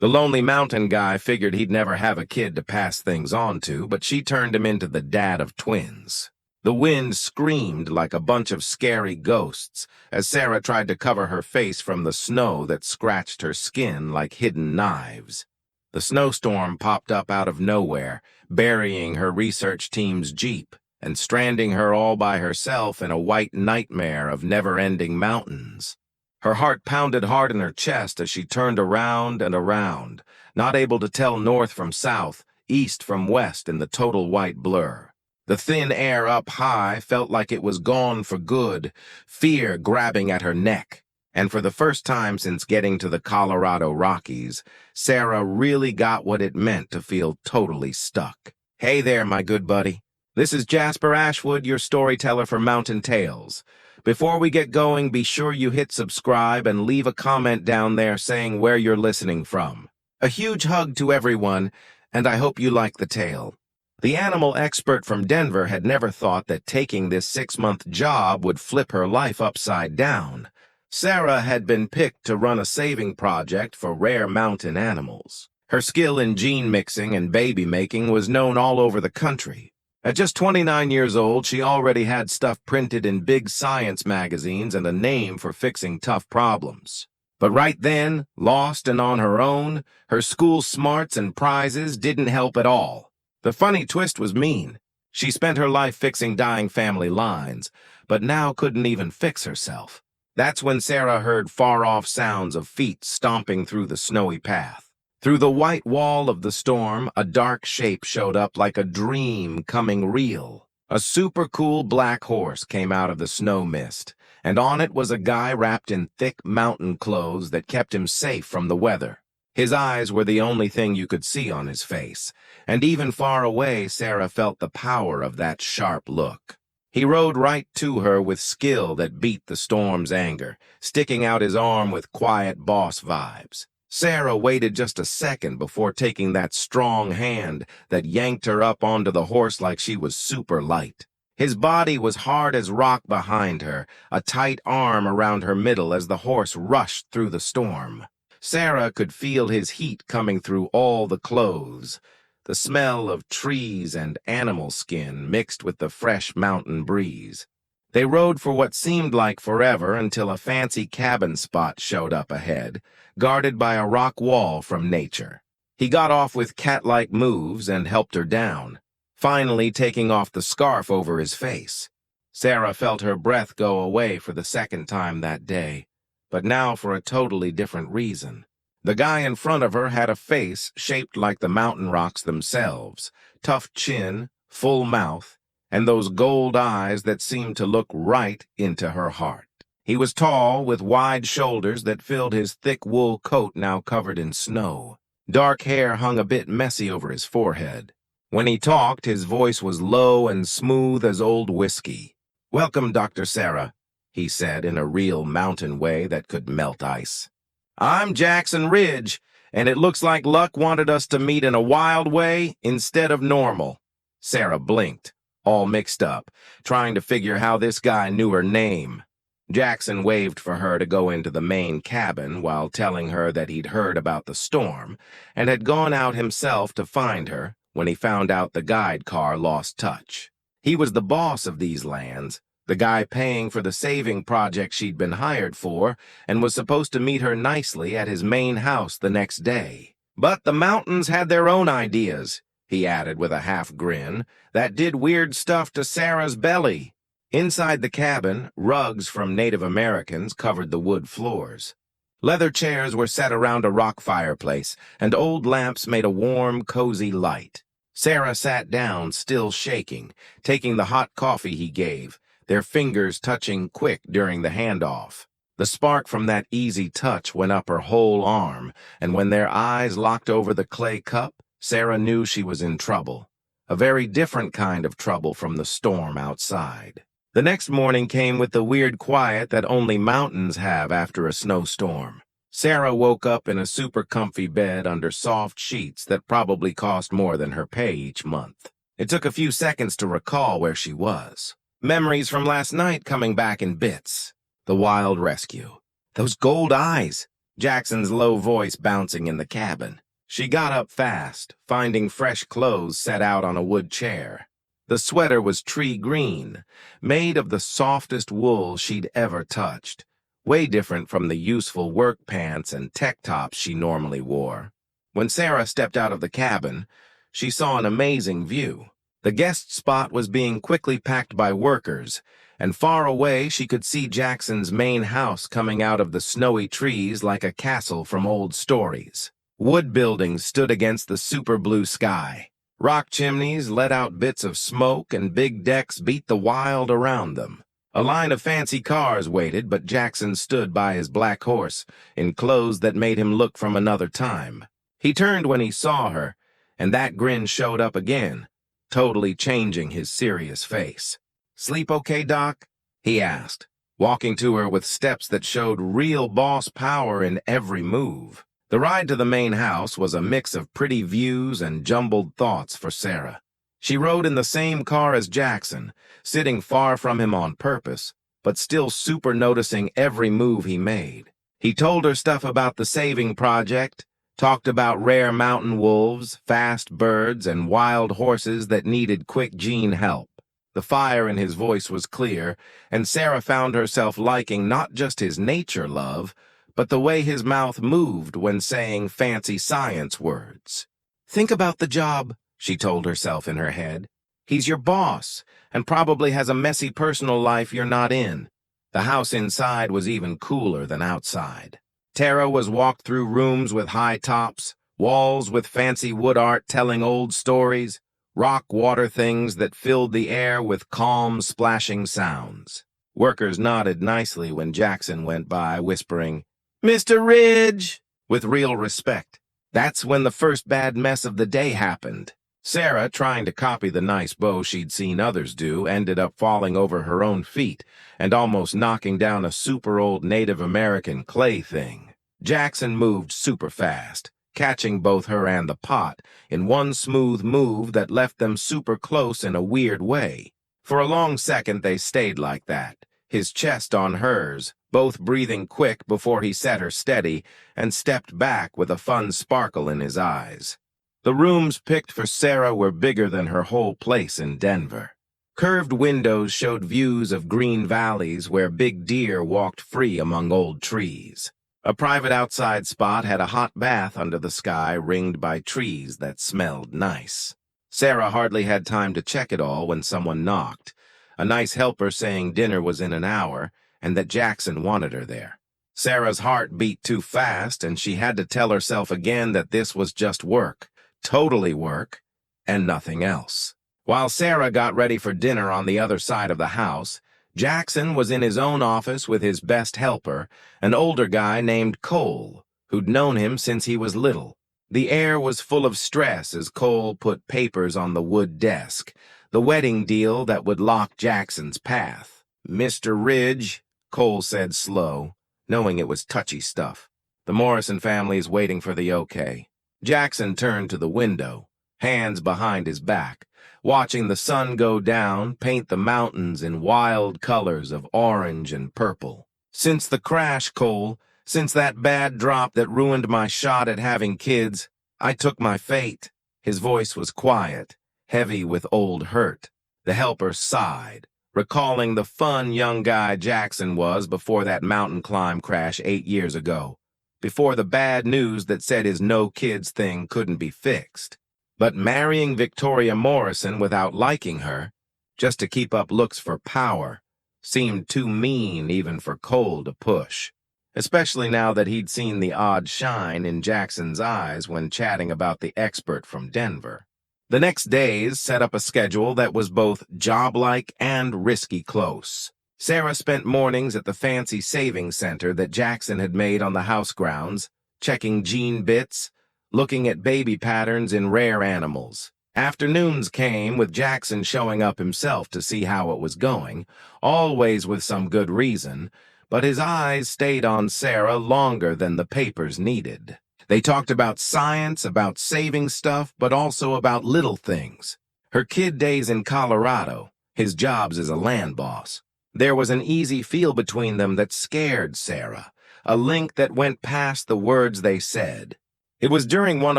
The lonely mountain guy figured he'd never have a kid to pass things on to, but she turned him into the dad of twins. The wind screamed like a bunch of scary ghosts as Sarah tried to cover her face from the snow that scratched her skin like hidden knives. The snowstorm popped up out of nowhere, burying her research team's Jeep and stranding her all by herself in a white nightmare of never-ending mountains. Her heart pounded hard in her chest as she turned around and around, not able to tell north from south, east from west in the total white blur. The thin air up high felt like it was gone for good, fear grabbing at her neck. And for the first time since getting to the Colorado Rockies, Sarah really got what it meant to feel totally stuck. Hey there, my good buddy. This is Jasper Ashwood, your storyteller for Mountain Tales. Before we get going, be sure you hit subscribe and leave a comment down there saying where you're listening from. A huge hug to everyone, and I hope you like the tale. The animal expert from Denver had never thought that taking this 6-month job would flip her life upside down. Sarah had been picked to run a saving project for rare mountain animals. Her skill in gene mixing and baby making was known all over the country. At just 29 years old, she already had stuff printed in big science magazines and a name for fixing tough problems. But right then, lost and on her own, her school smarts and prizes didn't help at all. The funny twist was mean. She spent her life fixing dying family lines, but now couldn't even fix herself. That's when Sarah heard far-off sounds of feet stomping through the snowy path. Through the white wall of the storm, a dark shape showed up like a dream coming real. A super cool black horse came out of the snow mist, and on it was a guy wrapped in thick mountain clothes that kept him safe from the weather. His eyes were the only thing you could see on his face, and even far away, Sarah felt the power of that sharp look. He rode right to her with skill that beat the storm's anger, sticking out his arm with quiet boss vibes. Sarah waited just a second before taking that strong hand that yanked her up onto the horse like she was super light. His body was hard as rock behind her, a tight arm around her middle as the horse rushed through the storm. Sarah could feel his heat coming through all the clothes, the smell of trees and animal skin mixed with the fresh mountain breeze. They rode for what seemed like forever until a fancy cabin spot showed up ahead, guarded by a rock wall from nature. He got off with cat-like moves and helped her down, finally taking off the scarf over his face. Sarah felt her breath go away for the second time that day, but now for a totally different reason. The guy in front of her had a face shaped like the mountain rocks themselves, tough chin, full mouth, and those gold eyes that seemed to look right into her heart. He was tall, with wide shoulders that filled his thick wool coat now covered in snow. Dark hair hung a bit messy over his forehead. When he talked, his voice was low and smooth as old whiskey. "Welcome, Dr. Sarah," he said in a real mountain way that could melt ice. "I'm Jackson Ridge, and it looks like luck wanted us to meet in a wild way instead of normal." Sarah blinked, all mixed up, trying to figure how this guy knew her name. Jackson waved for her to go into the main cabin while telling her that he'd heard about the storm and had gone out himself to find her when he found out the guide car lost touch. He was the boss of these lands, the guy paying for the saving project she'd been hired for, and was supposed to meet her nicely at his main house the next day. But the mountains had their own ideas, he added with a half grin, that did weird stuff to Sarah's belly. Inside the cabin, rugs from Native Americans covered the wood floors. Leather chairs were set around a rock fireplace, and old lamps made a warm, cozy light. Sarah sat down, still shaking, taking the hot coffee he gave, their fingers touching quick during the handoff. The spark from that easy touch went up her whole arm, and when their eyes locked over the clay cup, Sarah knew she was in trouble. A very different kind of trouble from the storm outside. The next morning came with the weird quiet that only mountains have after a snowstorm. Sarah woke up in a super comfy bed under soft sheets that probably cost more than her pay each month. It took a few seconds to recall where she was. Memories from last night coming back in bits. The wild rescue. Those gold eyes. Jackson's low voice bouncing in the cabin. She got up fast, finding fresh clothes set out on a wood chair. The sweater was tree green, made of the softest wool she'd ever touched, way different from the useful work pants and tech tops she normally wore. When Sarah stepped out of the cabin, she saw an amazing view. The guest spot was being quickly packed by workers, and far away she could see Jackson's main house coming out of the snowy trees like a castle from old stories. Wood buildings stood against the super blue sky. Rock chimneys let out bits of smoke, and big decks beat the wild around them. A line of fancy cars waited, but Jackson stood by his black horse, in clothes that made him look from another time. He turned when he saw her, and that grin showed up again, totally changing his serious face. "Sleep okay, Doc?" he asked, walking to her with steps that showed real boss power in every move. The ride to the main house was a mix of pretty views and jumbled thoughts for Sarah. She rode in the same car as Jackson, sitting far from him on purpose, but still super noticing every move he made. He told her stuff about the saving project, talked about rare mountain wolves, fast birds, and wild horses that needed quick gene help. The fire in his voice was clear, and Sarah found herself liking not just his nature love, but the way his mouth moved when saying fancy science words. "Think about the job," she told herself in her head. "He's your boss, and probably has a messy personal life you're not in." The house inside was even cooler than outside. Tara was walked through rooms with high tops, walls with fancy wood art telling old stories, rock water things that filled the air with calm, splashing sounds. Workers nodded nicely when Jackson went by, whispering, "Mr. Ridge," with real respect. That's when the first bad mess of the day happened. Sarah, trying to copy the nice bow she'd seen others do, ended up falling over her own feet and almost knocking down a super old Native American clay thing. Jackson moved super fast, catching both her and the pot in one smooth move that left them super close in a weird way. For a long second they stayed like that, his chest on hers, both breathing quick before he set her steady and stepped back with a fun sparkle in his eyes. The rooms picked for Sarah were bigger than her whole place in Denver. Curved windows showed views of green valleys where big deer walked free among old trees. A private outside spot had a hot bath under the sky ringed by trees that smelled nice. Sarah hardly had time to check it all when someone knocked, a nice helper saying dinner was in an hour and that Jackson wanted her there. Sarah's heart beat too fast, and she had to tell herself again that this was just work, totally work, and nothing else. While Sarah got ready for dinner on the other side of the house, Jackson was in his own office with his best helper, an older guy named Cole, who'd known him since he was little. The air was full of stress as Cole put papers on the wood desk, the wedding deal that would lock Jackson's path. "Mr. Ridge," Cole said slow, knowing it was touchy stuff. "The Morrison family is waiting for the okay." Jackson turned to the window, hands behind his back, watching the sun go down, paint the mountains in wild colors of orange and purple. "Since the crash, Cole, since that bad drop that ruined my shot at having kids, I took my fate." His voice was quiet, heavy with old hurt. The helper sighed, recalling the fun young guy Jackson was before that mountain climb crash 8 years ago, before the bad news that said his no kids thing couldn't be fixed. But marrying Victoria Morrison without liking her, just to keep up looks for power, seemed too mean even for Cole to push, especially now that he'd seen the odd shine in Jackson's eyes when chatting about the expert from Denver. The next days set up a schedule that was both job-like and risky close. Sarah spent mornings at the fancy saving center that Jackson had made on the house grounds, checking gene bits, looking at baby patterns in rare animals. Afternoons came with Jackson showing up himself to see how it was going, always with some good reason, but his eyes stayed on Sarah longer than the papers needed. They talked about science, about saving stuff, but also about little things. Her kid days in Colorado, his jobs as a land boss. There was an easy feel between them that scared Sarah, a link that went past the words they said. It was during one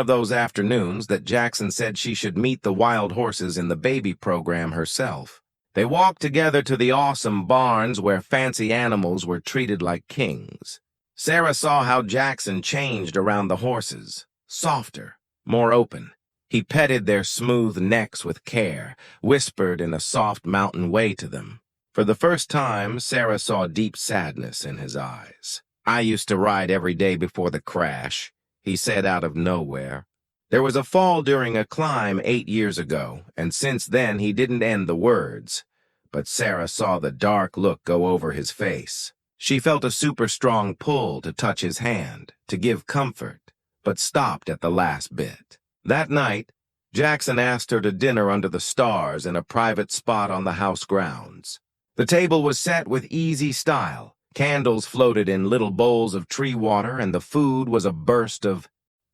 of those afternoons that Jackson said she should meet the wild horses in the baby program herself. They walked together to the awesome barns where fancy animals were treated like kings. Sarah saw how Jackson changed around the horses, softer, more open. He petted their smooth necks with care, whispered in a soft mountain way to them. For the first time, Sarah saw deep sadness in his eyes. "I used to ride every day before the crash," he said out of nowhere. There was a fall during a climb 8 years ago, and since then he didn't end the words. But Sarah saw the dark look go over his face. She felt a super strong pull to touch his hand, to give comfort, but stopped at the last bit. That night, Jackson asked her to dinner under the stars in a private spot on the house grounds. The table was set with easy style. Candles floated in little bowls of tree water, and the food was a burst of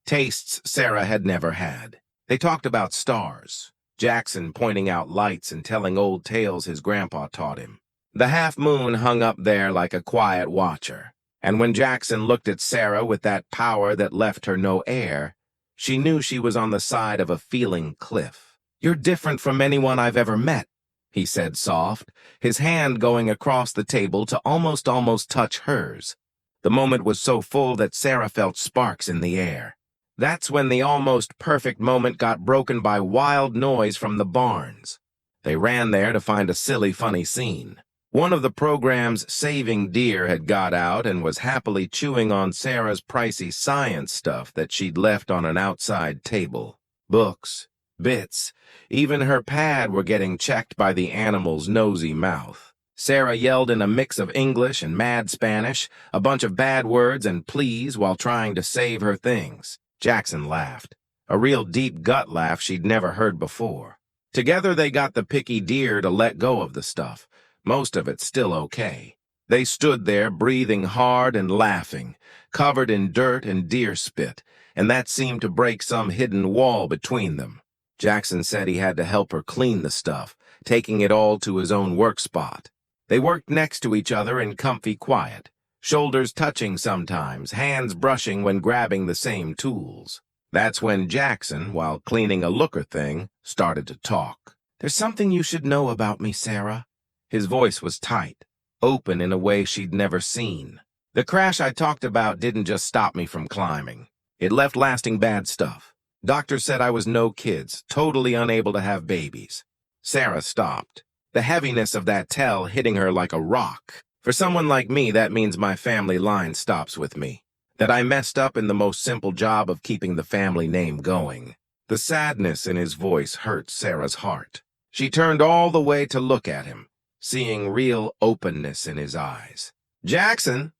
tastes Sarah had never had. They talked about stars, Jackson pointing out lights and telling old tales his grandpa taught him. The half-moon hung up there like a quiet watcher, and when Jackson looked at Sarah with that power that left her no air, she knew she was on the side of a feeling cliff. "You're different from anyone I've ever met," he said soft, his hand going across the table to almost touch hers. The moment was so full that Sarah felt sparks in the air. That's when the almost perfect moment got broken by wild noise from the barns. They ran there to find a silly, funny scene. One of the program's saving deer had got out and was happily chewing on Sarah's pricey science stuff that she'd left on an outside table. Books, bits, even her pad were getting checked by the animal's nosy mouth. Sarah yelled in a mix of English and mad Spanish, a bunch of bad words and please while trying to save her things. Jackson laughed, a real deep gut laugh she'd never heard before. Together they got the picky deer to let go of the stuff, most of it still okay. They stood there breathing hard and laughing, covered in dirt and deer spit, and that seemed to break some hidden wall between them. Jackson said he had to help her clean the stuff, taking it all to his own work spot. They worked next to each other in comfy quiet, shoulders touching sometimes, hands brushing when grabbing the same tools. That's when Jackson, while cleaning a looker thing, started to talk. "There's something you should know about me, Sarah." His voice was tight, open in a way she'd never seen. "The crash I talked about didn't just stop me from climbing. It left lasting bad stuff. Doctor said I was no kids, totally unable to have babies." Sarah stopped, the heaviness of that tell hitting her like a rock. "For someone like me, that means my family line stops with me. That I messed up in the most simple job of keeping the family name going." The sadness in his voice hurt Sarah's heart. She turned all the way to look at him, seeing real openness in his eyes. "Jackson,"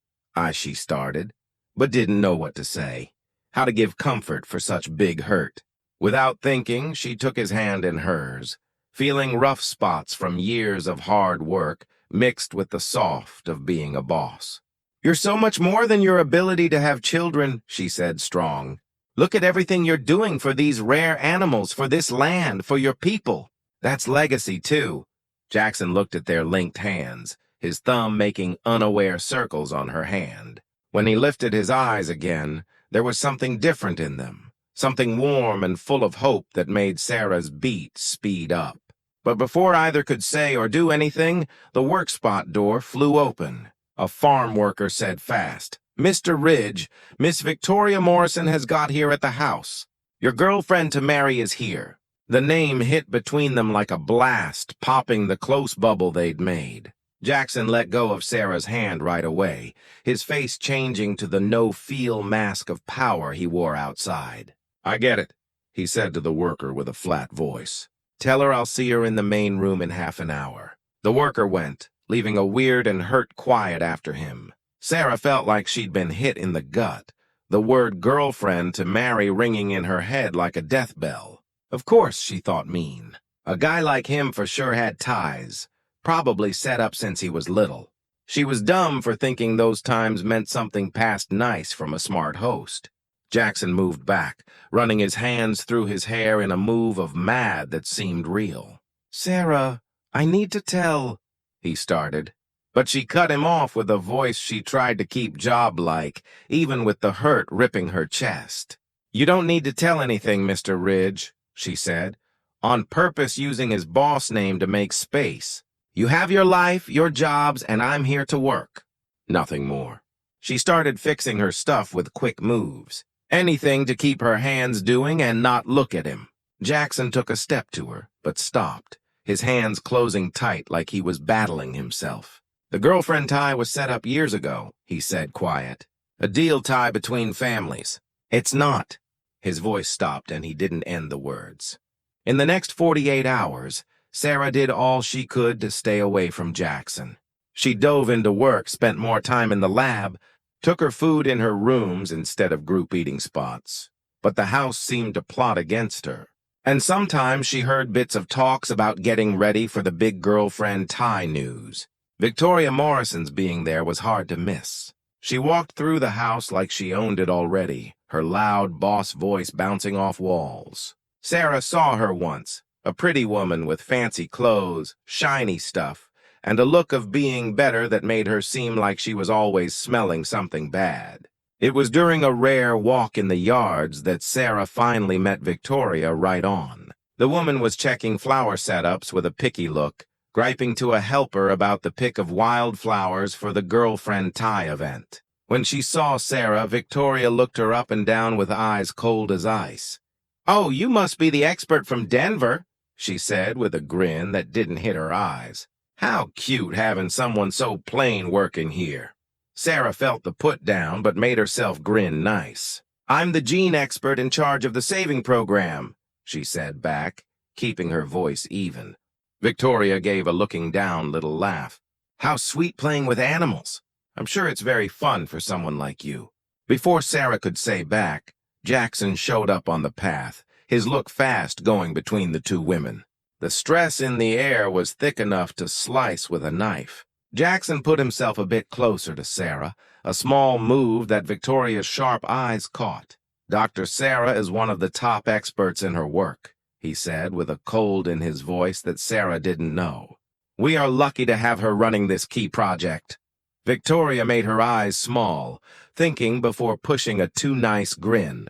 she started, but didn't know what to say, how to give comfort for such big hurt. Without thinking, she took his hand in hers, feeling rough spots from years of hard work mixed with the soft of being a boss. "You're so much more than your ability to have children," she said strong. "Look at everything you're doing for these rare animals, for this land, for your people. That's legacy, too." Jackson looked at their linked hands, his thumb making unaware circles on her hand. When he lifted his eyes again, there was something different in them, something warm and full of hope that made Sarah's beat speed up. But before either could say or do anything, the work spot door flew open. A farm worker said fast, "Mr. Ridge, Miss Victoria Morrison has got here at the house. Your girlfriend to marry is here." The name hit between them like a blast, popping the close bubble they'd made. Jackson let go of Sarah's hand right away, his face changing to the no-feel mask of power he wore outside. "I get it," he said to the worker with a flat voice. "Tell her I'll see her in the main room in half an hour." The worker went, leaving a weird and hurt quiet after him. Sarah felt like she'd been hit in the gut, the word girlfriend to marry ringing in her head like a death bell. Of course, she thought mean. A guy like him for sure had ties, probably set up since he was little. She was dumb for thinking those times meant something past nice from a smart host. Jackson moved back, running his hands through his hair in a move of mad that seemed real. "Sarah, I need to tell," he started. But she cut him off with a voice she tried to keep job-like, even with the hurt ripping her chest. "You don't need to tell anything, Mr. Ridge," she said, on purpose using his boss name to make space. "You have your life, your jobs, and I'm here to work." Nothing more. She started fixing her stuff with quick moves. Anything to keep her hands doing and not look at him. Jackson took a step to her, but stopped, his hands closing tight like he was battling himself. "The girlfriend tie was set up years ago," he said, quiet. "A deal tie between families." "It's not." His voice stopped and he didn't end the words. In the next 48 hours, Sarah did all she could to stay away from Jackson. She dove into work, spent more time in the lab, took her food in her rooms instead of group eating spots. But the house seemed to plot against her. And sometimes she heard bits of talks about getting ready for the big girlfriend tie news. Victoria Morrison's being there was hard to miss. She walked through the house like she owned it already, her loud boss voice bouncing off walls. Sarah saw her once, a pretty woman with fancy clothes, shiny stuff, and a look of being better that made her seem like she was always smelling something bad. It was during a rare walk in the yards that Sarah finally met Victoria right on. The woman was checking flower setups with a picky look, griping to a helper about the pick of wildflowers for the girlfriend tie event. When she saw Sarah, Victoria looked her up and down with eyes cold as ice. "Oh, you must be the expert from Denver," she said with a grin that didn't hit her eyes. "How cute having someone so plain working here." Sarah felt the put down but made herself grin nice. "I'm the gene expert in charge of the saving program," she said back, keeping her voice even. Victoria gave a looking down little laugh. "How sweet playing with animals. I'm sure it's very fun for someone like you." Before Sarah could say back, Jackson showed up on the path, his look fast going between the two women. The stress in the air was thick enough to slice with a knife. Jackson put himself a bit closer to Sarah, a small move that Victoria's sharp eyes caught. "Dr. Sarah is one of the top experts in her work," he said with a cold in his voice that Sarah didn't know. "We are lucky to have her running this key project." Victoria made her eyes small, thinking before pushing a too nice grin.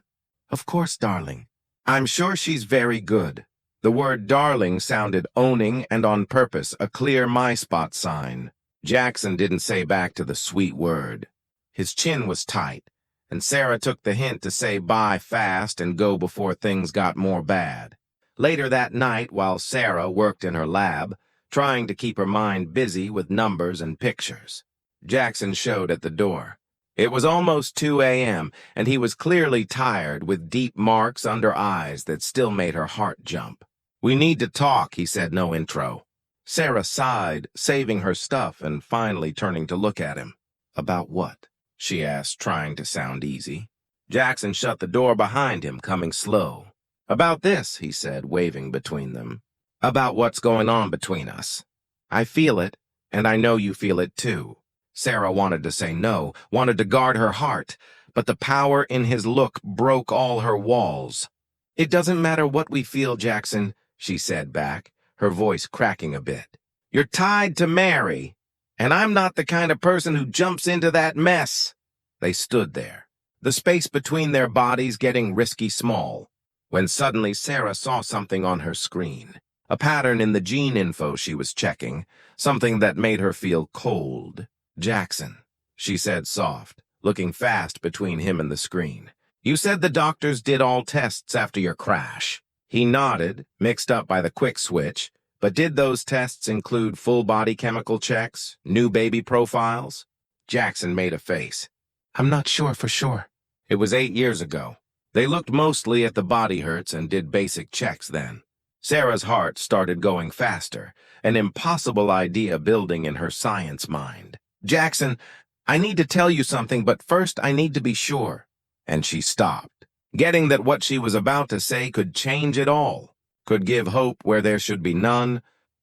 "Of course, darling. I'm sure she's very good." The word darling sounded owning and on purpose, a clear my spot sign. Jackson didn't say back to the sweet word. His chin was tight, and Sarah took the hint to say bye fast and go before things got more bad. Later that night, while Sarah worked in her lab, trying to keep her mind busy with numbers and pictures, Jackson showed at the door. It was almost 2 a.m., and he was clearly tired, with deep marks under eyes that still made her heart jump. "We need to talk," he said, no intro. Sarah sighed, saving her stuff and finally turning to look at him. "About what?" she asked, trying to sound easy. Jackson shut the door behind him, coming slow. "About this," he said, waving between them. "About what's going on between us. I feel it, and I know you feel it too." Sarah wanted to say no, wanted to guard her heart, but the power in his look broke all her walls. "It doesn't matter what we feel, Jackson," she said back, her voice cracking a bit. "You're tied to Mary, and I'm not the kind of person who jumps into that mess." They stood there, the space between their bodies getting risky small, when suddenly Sarah saw something on her screen, a pattern in the gene info she was checking, something that made her feel cold. "Jackson," she said soft, looking fast between him and the screen. "You said the doctors did all tests after your crash." He nodded, mixed up by the quick switch, but did those tests include full-body chemical checks, new baby profiles? Jackson made a face. "I'm not sure for sure." It was 8 years ago. They looked mostly at the body hurts and did basic checks then. Sarah's heart started going faster, an impossible idea building in her science mind. "Jackson, I need to tell you something, but first I need to be sure." And she stopped, getting that what she was about to say could change it all, could give hope where there should be none,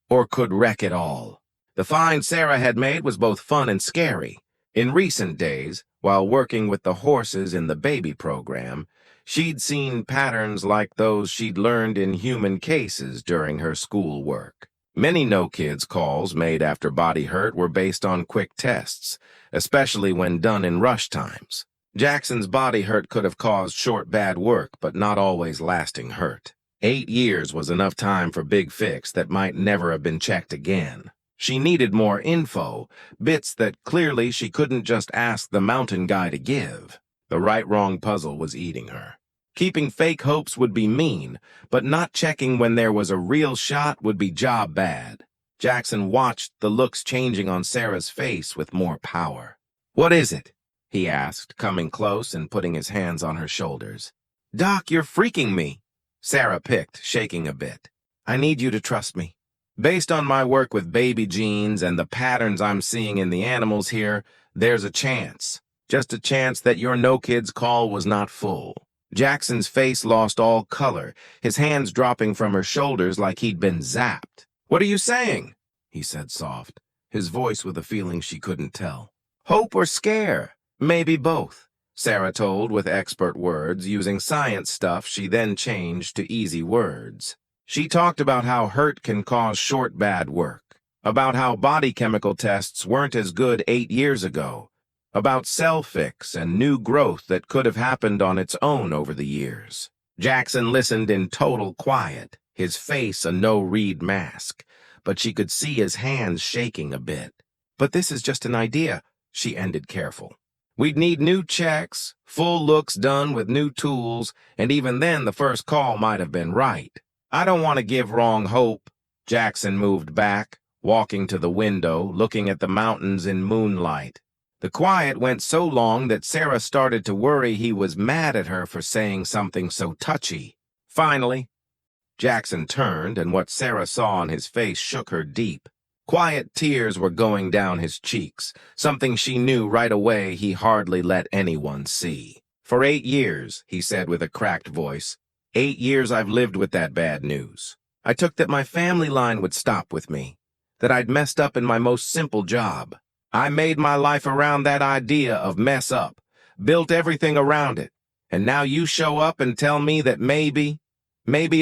or could wreck it all. The find Sarah had made was both fun and scary. In recent days, while working with the horses in the baby program, she'd seen patterns like those she'd learned in human cases during her schoolwork. Many no-kids calls made after body hurt were based on quick tests, especially when done in rush times. Jackson's body hurt could have caused short bad work, but not always lasting hurt. 8 years was enough time for Big Fix that might never have been checked again. She needed more info, bits that clearly she couldn't just ask the mountain guy to give. The right-wrong puzzle was eating her. Keeping fake hopes would be mean, but not checking when there was a real shot would be job bad. Jackson watched the looks changing on Sarah's face with more power. "What is it?" he asked, coming close and putting his hands on her shoulders. "Doc, you're freaking me." Sarah picked, shaking a bit. "I need you to trust me. Based on my work with baby genes and the patterns I'm seeing in the animals here, there's a chance. Just a chance that your no-kids call was not full." Jackson's face lost all color, his hands dropping from her shoulders like he'd been zapped. "What are you saying?" he said soft, his voice with a feeling she couldn't tell. "Hope or scare? Maybe both," Sarah told with expert words, using science stuff she then changed to easy words. She talked about how hurt can cause short bad work, about how body chemical tests weren't as good 8 years ago, about cell fix and new growth that could have happened on its own over the years. Jackson listened in total quiet, his face a no-read mask, but she could see his hands shaking a bit. "But this is just an idea," she ended careful. "We'd need new checks, full looks done with new tools, and even then the first call might have been right. I don't want to give wrong hope." Jackson moved back, walking to the window, looking at the mountains in moonlight. The quiet went so long that Sarah started to worry he was mad at her for saying something so touchy. Finally, Jackson turned, and what Sarah saw on his face shook her deep. Quiet tears were going down his cheeks, something she knew right away he hardly let anyone see. "For 8 years, he said with a cracked voice, 8 years I've lived with that bad news. I took that my family line would stop with me, that I'd messed up in my most simple job. I made my life around that idea of mess up, built everything around it, and now you show up and tell me that maybe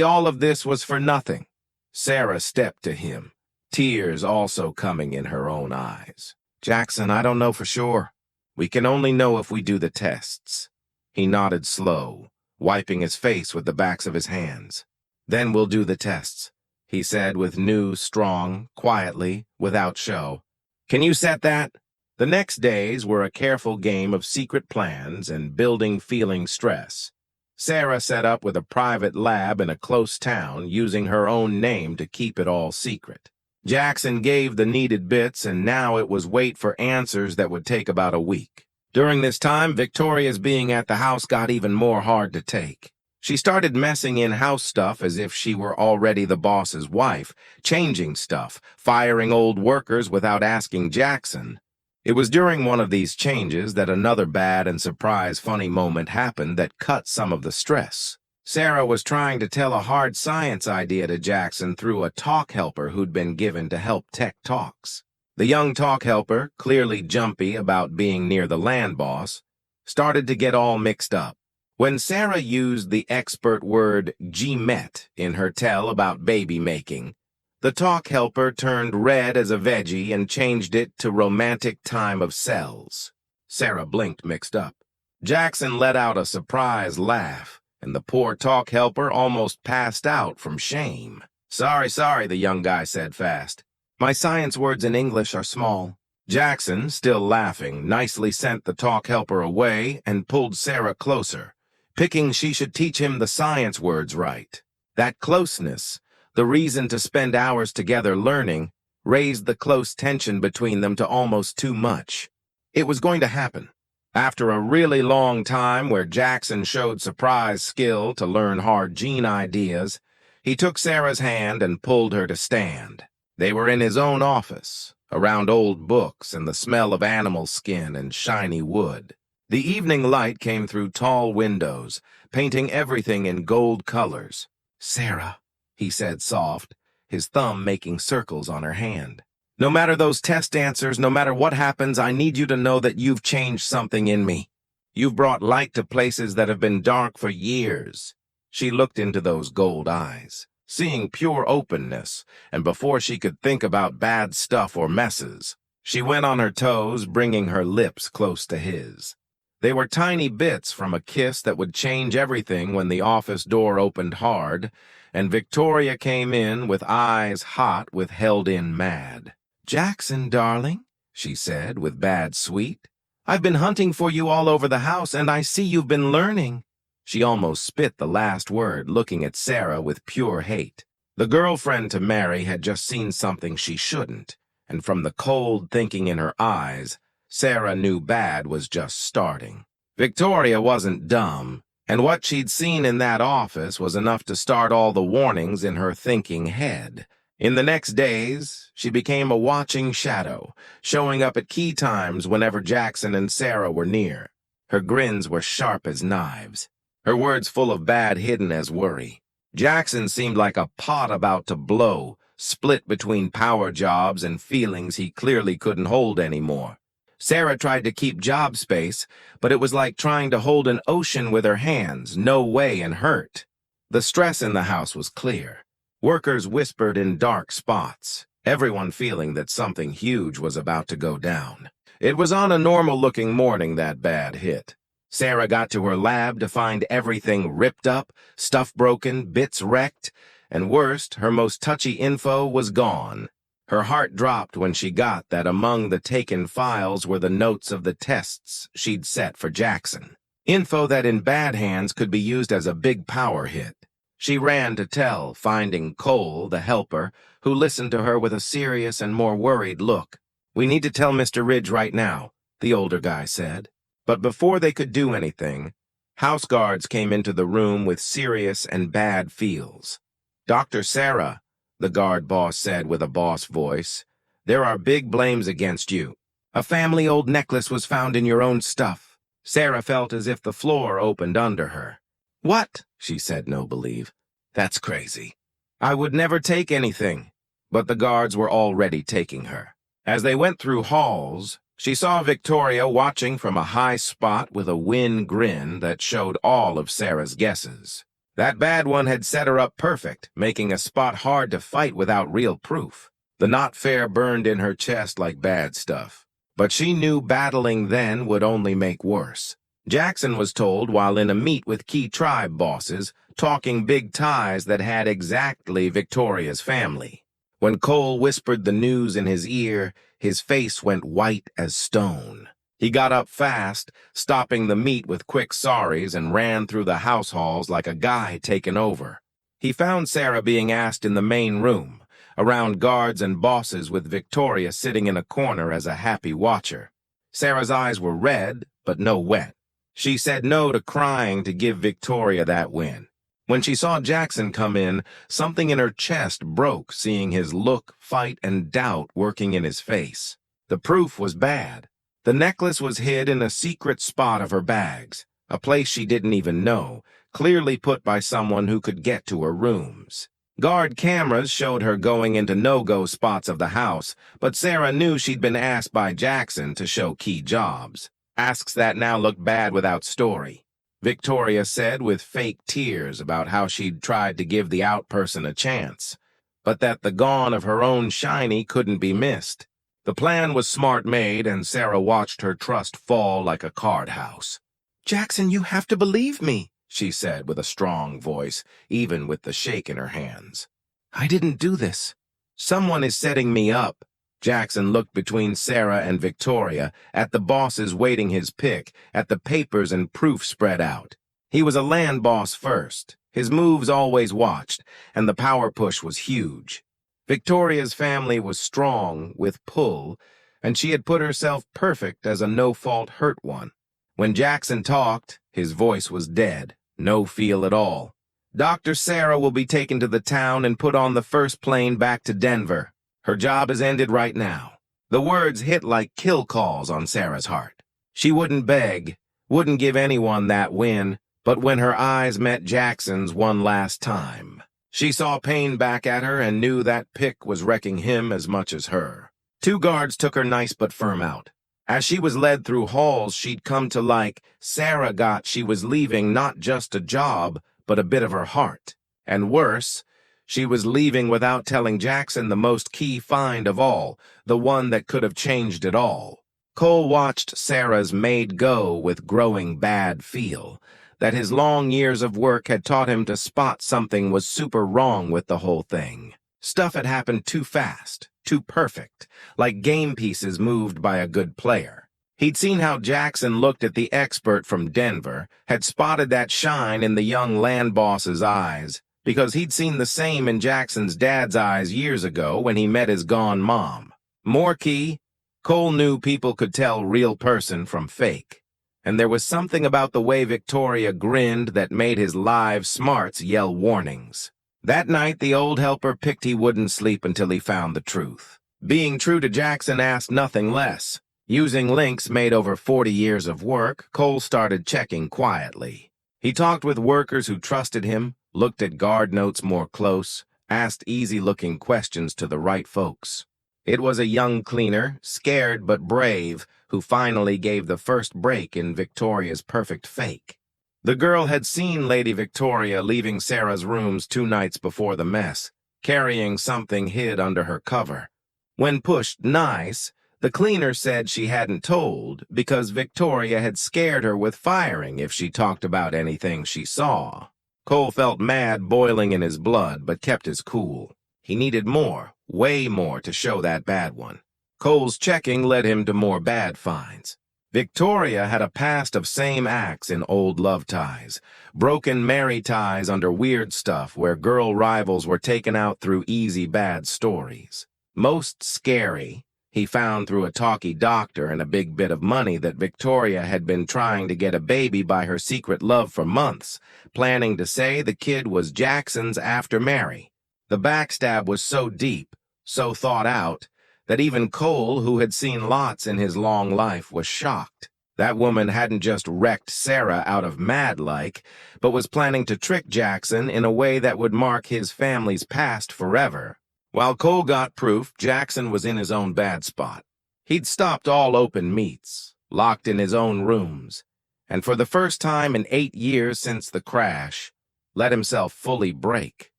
all of this was for nothing." Sarah stepped to him, tears also coming in her own eyes. "Jackson, I don't know for sure. We can only know if we do the tests." He nodded slow, wiping his face with the backs of his hands. "Then we'll do the tests," he said with new, strong, quietly, without show. "Can you set that?" The next days were a careful game of secret plans and building feeling stress. Sarah set up with a private lab in a close town, using her own name to keep it all secret. Jackson gave the needed bits, and now it was wait for answers that would take about a week. During this time, Victoria's being at the house got even more hard to take. She started messing in house stuff as if she were already the boss's wife, changing stuff, firing old workers without asking Jackson. It was during one of these changes that another bad and surprise funny moment happened that cut some of the stress. Sarah was trying to tell a hard science idea to Jackson through a talk helper who'd been given to help tech talks. The young talk helper, clearly jumpy about being near the land boss, started to get all mixed up. When Sarah used the expert word "G-met" in her tell about baby making, the talk helper turned red as a veggie and changed it to romantic time of cells. Sarah blinked mixed up. Jackson let out a surprised laugh, and the poor talk helper almost passed out from shame. Sorry, the young guy said fast. "My science words in English are small." Jackson, still laughing, nicely sent the talk helper away and pulled Sarah closer, picking she should teach him the science words right. That closeness, the reason to spend hours together learning, raised the close tension between them to almost too much. It was going to happen. After a really long time where Jackson showed surprise skill to learn hard gene ideas, he took Sarah's hand and pulled her to stand. They were in his own office, around old books and the smell of animal skin and shiny wood. The evening light came through tall windows, painting everything in gold colors. "Sarah," he said soft, his thumb making circles on her hand. "No matter those test answers, no matter what happens, I need you to know that you've changed something in me. You've brought light to places that have been dark for years." She looked into those gold eyes. seeing pure openness, and before she could think about bad stuff or messes, she went on her toes, bringing her lips close to his. They were tiny bits from a kiss that would change everything when the office door opened hard, and Victoria came in with eyes hot with held-in mad. "Jackson, darling," she said with bad sweet, "I've been hunting for you all over the house, and I see you've been learning." She almost spit the last word, looking at Sarah with pure hate. The girlfriend to marry had just seen something she shouldn't, and from the cold thinking in her eyes, Sarah knew bad was just starting. Victoria wasn't dumb, and what she'd seen in that office was enough to start all the warnings in her thinking head. In the next days, she became a watching shadow, showing up at key times whenever Jackson and Sarah were near. Her grins were sharp as knives, her words full of bad hidden as worry. Jackson seemed like a pot about to blow, split between power jobs and feelings he clearly couldn't hold anymore. Sarah tried to keep job space, but it was like trying to hold an ocean with her hands, no way and hurt. The stress in the house was clear. Workers whispered in dark spots, everyone feeling that something huge was about to go down. It was on a normal-looking morning that bad hit. Sarah got to her lab to find everything ripped up, stuff broken, bits wrecked, and worst, her most touchy info was gone. Her heart dropped when she got that among the taken files were the notes of the tests she'd set for Jackson. Info that in bad hands could be used as a big power hit. She ran to tell, finding Cole, the helper, who listened to her with a serious and more worried look. "We need to tell Mr. Ridge right now," the older guy said. But before they could do anything, house guards came into the room with serious and bad feels. "Dr. Sarah," the guard boss said with a boss voice, "there are big blames against you. A family old necklace was found in your own stuff." Sarah felt as if the floor opened under her. "What?" she said, no believe. "That's crazy. I would never take anything." But the guards were already taking her. As they went through halls, she saw Victoria watching from a high spot with a wan grin that showed all of Sarah's guesses. That bad one had set her up perfect, making a spot hard to fight without real proof. The not fair burned in her chest like bad stuff. But she knew battling then would only make worse. Jackson was told while in a meet with key tribe bosses, talking big ties that had exactly Victoria's family. When Cole whispered the news in his ear, his face went white as stone. He got up fast, stopping the meet with quick sorries, and ran through the house halls like a guy taken over. He found Sarah being asked in the main room, around guards and bosses with Victoria sitting in a corner as a happy watcher. Sarah's eyes were red, but no wet. She said no to crying to give Victoria that win. When she saw Jackson come in, something in her chest broke, seeing his look, fight, and doubt working in his face. The proof was bad. The necklace was hid in a secret spot of her bags, a place she didn't even know, clearly put by someone who could get to her rooms. Guard cameras showed her going into no-go spots of the house, but Sarah knew she'd been asked by Jackson to show key jobs. Asks that now looked bad without story. Victoria said with fake tears about how she'd tried to give the out person a chance, but that the gone of her own shiny couldn't be missed. The plan was smart made, and Sarah watched her trust fall like a card house. "Jackson, you have to believe me," she said with a strong voice, even with the shake in her hands. "I didn't do this. Someone is setting me up." Jackson looked between Sarah and Victoria, at the bosses waiting his pick, at the papers and proof spread out. He was a land boss first. His moves always watched, and the power push was huge. Victoria's family was strong, with pull, and she had put herself perfect as a no-fault hurt one. When Jackson talked, his voice was dead, no feel at all. "Dr. Sarah will be taken to the town and put on the first plane back to Denver. Her job has ended right now." The words hit like kill calls on Sarah's heart. She wouldn't beg, wouldn't give anyone that win, but when her eyes met Jackson's one last time, she saw pain back at her and knew that pick was wrecking him as much as her. 2 guards took her nice but firm out. As she was led through halls she'd come to like, Sarah got she was leaving not just a job, but a bit of her heart. And worse, She was leaving without telling Jackson the most key find of all, the one that could have changed it all. Cole watched Sarah's maid go with growing bad feel, that his long years of work had taught him to spot something was super wrong with the whole thing. Stuff had happened too fast, too perfect, like game pieces moved by a good player. He'd seen how Jackson looked at the expert from Denver, had spotted that shine in the young land boss's eyes, because he'd seen the same in Jackson's dad's eyes years ago when he met his gone mom. More key, Cole knew people could tell real person from fake, and there was something about the way Victoria grinned that made his live smarts yell warnings. That night, the old helper picked he wouldn't sleep until he found the truth. Being true to Jackson asked nothing less. Using links made over 40 years of work, Cole started checking quietly. He talked with workers who trusted him, looked at guard notes more close, asked easy-looking questions to the right folks. It was a young cleaner, scared but brave, who finally gave the first break in Victoria's perfect fake. The girl had seen Lady Victoria leaving Sarah's rooms 2 nights before the mess, carrying something hid under her cover. When pushed nice, the cleaner said she hadn't told because Victoria had scared her with firing if she talked about anything she saw. Cole felt mad boiling in his blood, but kept his cool. He needed more, way more, to show that bad one. Cole's checking led him to more bad finds. Victoria had a past of same acts in old love ties, broken marry ties under weird stuff where girl rivals were taken out through easy bad stories. Most scary, he found through a talky doctor and a big bit of money that Victoria had been trying to get a baby by her secret love for months, planning to say the kid was Jackson's after Mary. The backstab was so deep, so thought out, that even Cole, who had seen lots in his long life, was shocked. That woman hadn't just wrecked Sarah out of mad-like, but was planning to trick Jackson in a way that would mark his family's past forever. While Cole got proof, Jackson was in his own bad spot. He'd stopped all open meets, locked in his own rooms, and for the first time in 8 years since the crash, let himself fully break.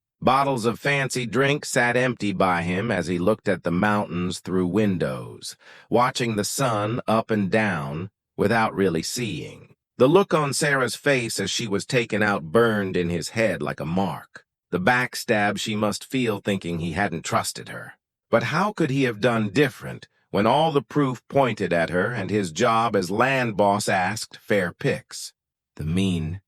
Bottles of fancy drink sat empty by him as he looked at the mountains through windows, watching the sun up and down without really seeing. The look on Sarah's face as she was taken out burned in his head like a mark. The backstab she must feel thinking he hadn't trusted her. But how could he have done different when all the proof pointed at her and his job as land boss asked fair picks? The mean.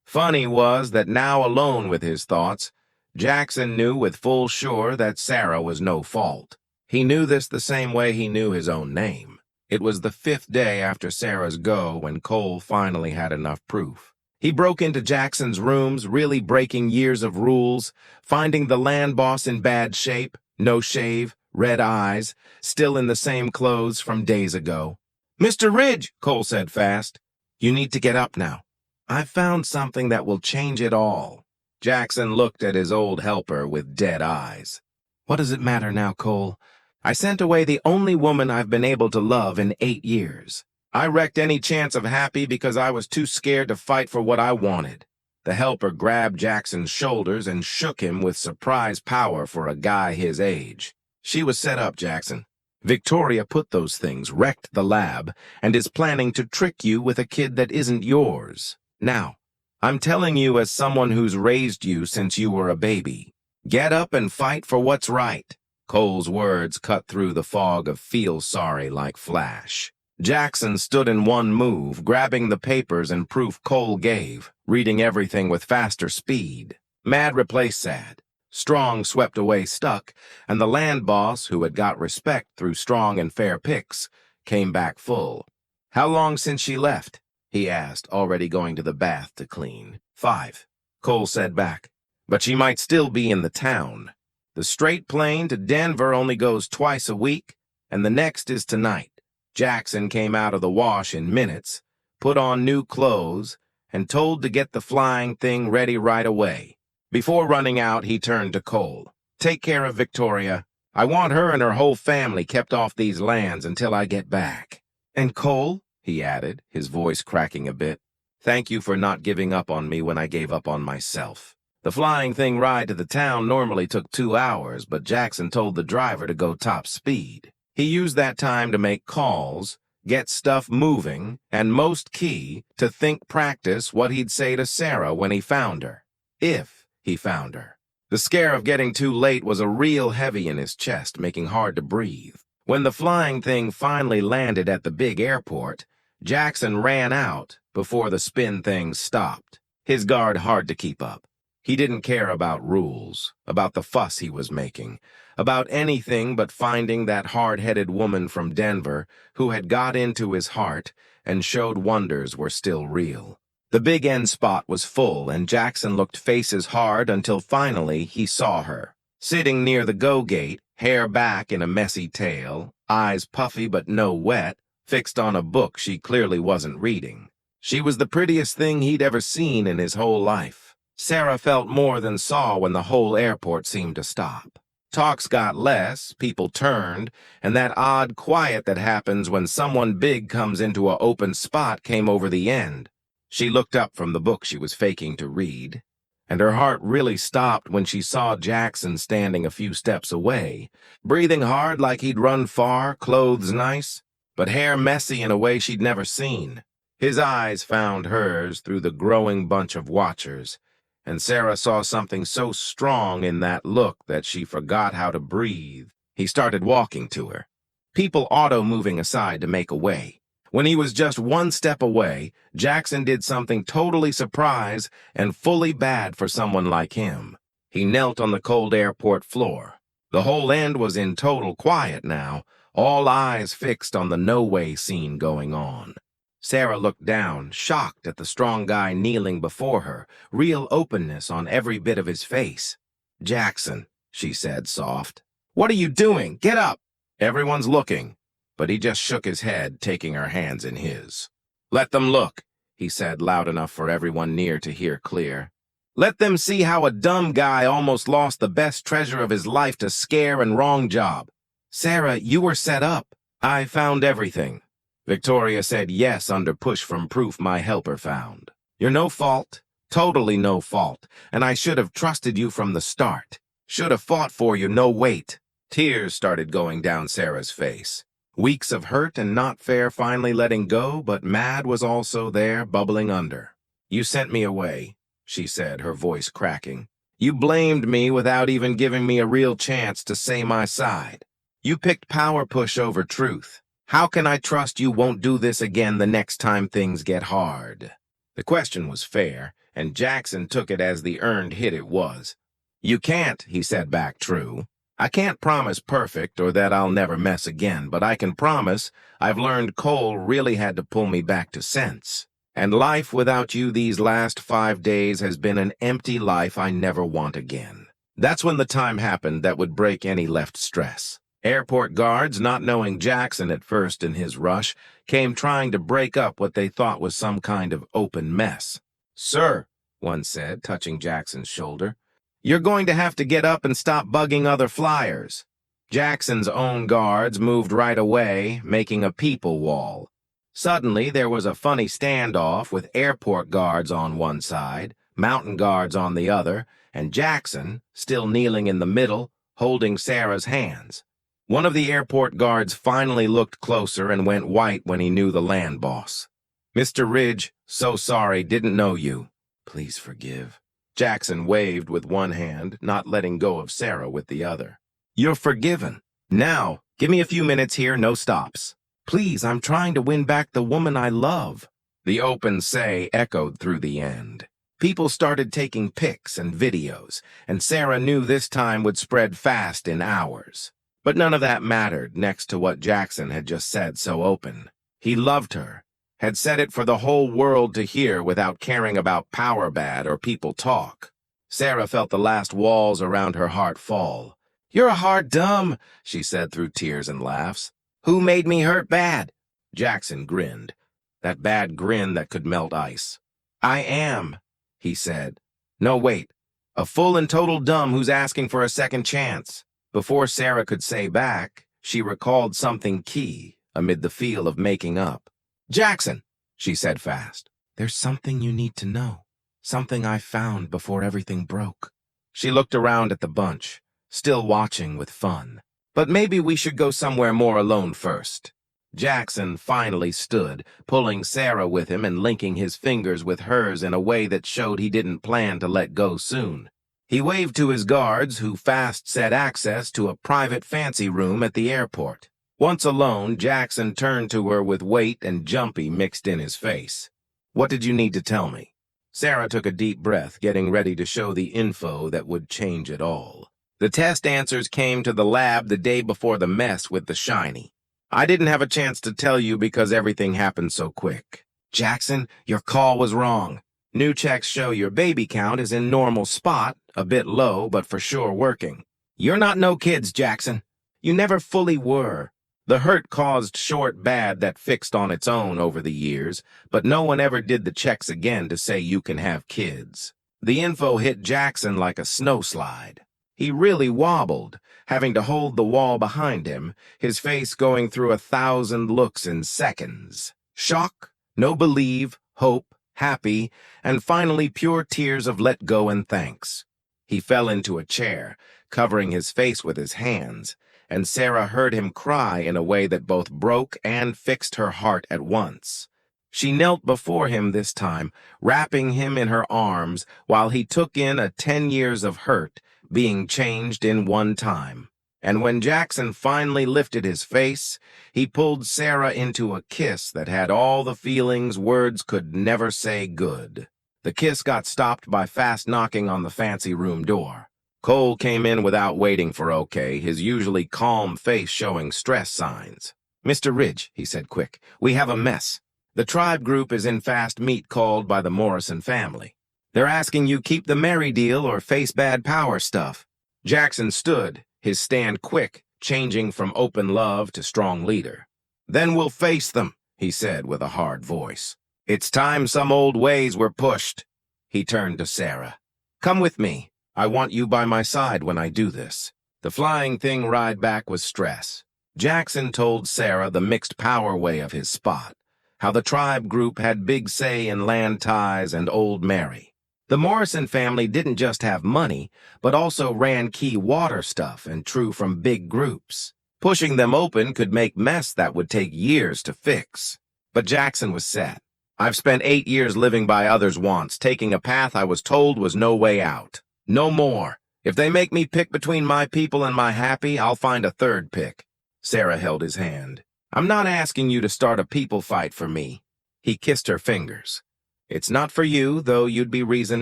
Funny was that now alone with his thoughts, Jackson knew with full sure that Sarah was no fault. He knew this the same way he knew his own name. It was the 5th day after Sarah's go when Cole finally had enough proof. He broke into Jackson's rooms, really breaking years of rules, finding the land boss in bad shape, no shave, red eyes, still in the same clothes from days ago. "Mr. Ridge," Cole said fast, "you need to get up now. I've found something that will change it all." Jackson looked at his old helper with dead eyes. "What does it matter now, Cole? I sent away the only woman I've been able to love in 8 years. I wrecked any chance of happy because I was too scared to fight for what I wanted." The helper grabbed Jackson's shoulders and shook him with surprise power for a guy his age. "She was set up, Jackson. Victoria put those things, wrecked the lab, and is planning to trick you with a kid that isn't yours. Now, I'm telling you as someone who's raised you since you were a baby. Get up and fight for what's right." Cole's words cut through the fog of feel sorry like flash. Jackson stood in one move, grabbing the papers and proof Cole gave, reading everything with faster speed. Mad replaced sad. Strong swept away stuck, and the land boss, who had got respect through strong and fair picks, came back full. "How long since she left?" he asked, already going to the bath to clean. 5, Cole said back. "But she might still be in the town. The straight plane to Denver only goes twice a week, and the next is tonight." Jackson came out of the wash in minutes, put on new clothes, and told to get the flying thing ready right away. Before running out, he turned to Cole. "Take care of Victoria. I want her and her whole family kept off these lands until I get back. And Cole," he added, his voice cracking a bit, "thank you for not giving up on me when I gave up on myself. The flying thing ride to the town normally took 2 hours, but Jackson told the driver to go top speed. He used that time to make calls, get stuff moving, and most key, to practice what he'd say to Sarah when he found her. If he found her. The scare of getting too late was a real heavy in his chest, making hard to breathe. When the flying thing finally landed at the big airport, Jackson ran out before the spin thing stopped, his guard hard to keep up. He didn't care about rules, about the fuss he was making, about anything but finding that hard-headed woman from Denver who had got into his heart and showed wonders were still real. The big end spot was full, and Jackson looked faces hard until finally he saw her. Sitting near the go gate, hair back in a messy tail, eyes puffy but no wet, fixed on a book she clearly wasn't reading. She was the prettiest thing he'd ever seen in his whole life. Sarah felt more than saw when the whole airport seemed to stop. Talks got less, people turned, and that odd quiet that happens when someone big comes into an open spot came over the end. She looked up from the book she was faking to read, and her heart really stopped when she saw Jackson standing a few steps away, breathing hard like he'd run far, clothes nice, but hair messy in a way she'd never seen. His eyes found hers through the growing bunch of watchers, and Sarah saw something so strong in that look that she forgot how to breathe. He started walking to her, people auto-moving aside to make a way. When he was just one step away, Jackson did something totally surprise and fully bad for someone like him. He knelt on the cold airport floor. The whole end was in total quiet now, all eyes fixed on the no-way scene going on. Sarah looked down, shocked at the strong guy kneeling before her, real openness on every bit of his face. "Jackson," she said, soft. "What are you doing? Get up!" "Everyone's looking," but he just shook his head, taking her hands in his. "Let them look," he said, loud enough for everyone near to hear clear. "Let them see how a dumb guy almost lost the best treasure of his life to scare and wrong job. Sarah, you were set up. I found everything." Victoria said yes under push from proof my helper found. "You're no fault, totally no fault, and I should have trusted you from the start. Should have fought for you, no wait." Tears started going down Sarah's face. Weeks of hurt and not fair finally letting go, but mad was also there, bubbling under. "You sent me away," she said, her voice cracking. "You blamed me without even giving me a real chance to say my side. You picked power push over truth. How can I trust you won't do this again the next time things get hard?" The question was fair, and Jackson took it as the earned hit it was. "You can't," he said back true. "I can't promise perfect or that I'll never mess again, but I can promise I've learned Cole really had to pull me back to sense. And life without you these last 5 days has been an empty life I never want again." That's when the time happened that would break any left stress. Airport guards, not knowing Jackson at first in his rush, came trying to break up what they thought was some kind of open mess. "Sir," one said, touching Jackson's shoulder, "you're going to have to get up and stop bugging other flyers." Jackson's own guards moved right away, making a people wall. Suddenly, there was a funny standoff with airport guards on one side, mountain guards on the other, and Jackson, still kneeling in the middle, holding Sarah's hands. One of the airport guards finally looked closer and went white when he knew the land boss. "Mr. Ridge, so sorry, didn't know you. Please forgive." Jackson waved with one hand, not letting go of Sarah with the other. "You're forgiven. Now, give me a few minutes here, no stops. Please, I'm trying to win back the woman I love." The open say echoed through the end. People started taking pics and videos, and Sarah knew this time would spread fast in hours. But none of that mattered next to what Jackson had just said so open. He loved her, had said it for the whole world to hear without caring about power bad or people talk. Sarah felt the last walls around her heart fall. "You're a hard dumb," she said through tears and laughs. "Who made me hurt bad?" Jackson grinned, that bad grin that could melt ice. "I am," he said. "No, wait, a full and total dumb who's asking for a second chance." Before Sarah could say back, she recalled something key amid the feel of making up. "Jackson," she said fast, "there's something you need to know." Something I found before everything broke. She looked around at the bunch, still watching with fun. But maybe we should go somewhere more alone first. Jackson finally stood, pulling Sarah with him and linking his fingers with hers in a way that showed he didn't plan to let go soon. He waved to his guards, who fast set access to a private fancy room at the airport. Once alone, Jackson turned to her with weight and jumpy mixed in his face. "What did you need to tell me?" Sarah took a deep breath, getting ready to show the info that would change it all. The test answers came to the lab the day before the mess with the shiny. "I didn't have a chance to tell you because everything happened so quick." "Jackson, your call was wrong. New checks show your baby count is in normal spot, a bit low, but for sure working. You're not no kids, Jackson. You never fully were. The hurt caused short bad that fixed on its own over the years, but no one ever did the checks again to say you can have kids." The info hit Jackson like a snowslide. He really wobbled, having to hold the wall behind him, his face going through 1,000 looks in seconds. Shock, no believe, hope, happy, and finally pure tears of let go and thanks. He fell into a chair, covering his face with his hands, and Sarah heard him cry in a way that both broke and fixed her heart at once. She knelt before him this time, wrapping him in her arms while he took in 10 years of hurt being changed in one time. And when Jackson finally lifted his face, he pulled Sarah into a kiss that had all the feelings words could never say good. The kiss got stopped by fast knocking on the fancy room door. Cole came in without waiting for OK, his usually calm face showing stress signs. "Mr. Ridge," he said quick, "we have a mess. The tribe group is in fast meat called by the Morrison family. They're asking you keep the Mary deal or face bad power stuff." Jackson stood, his stand quick, changing from open love to strong leader. "Then we'll face them," he said with a hard voice. "It's time some old ways were pushed." He turned to Sarah. "Come with me. I want you by my side when I do this." The flying thing ride back was stress. Jackson told Sarah the mixed power way of his spot, how the tribe group had big say in land ties and old Mary. The Morrison family didn't just have money, but also ran key water stuff and drew from big groups. Pushing them open could make mess that would take years to fix. But Jackson was set. "I've spent 8 years living by others' wants, taking a path I was told was no way out. No more. If they make me pick between my people and my happy, I'll find a third pick." Sarah held his hand. "I'm not asking you to start a people fight for me." He kissed her fingers. "It's not for you, though you'd be reason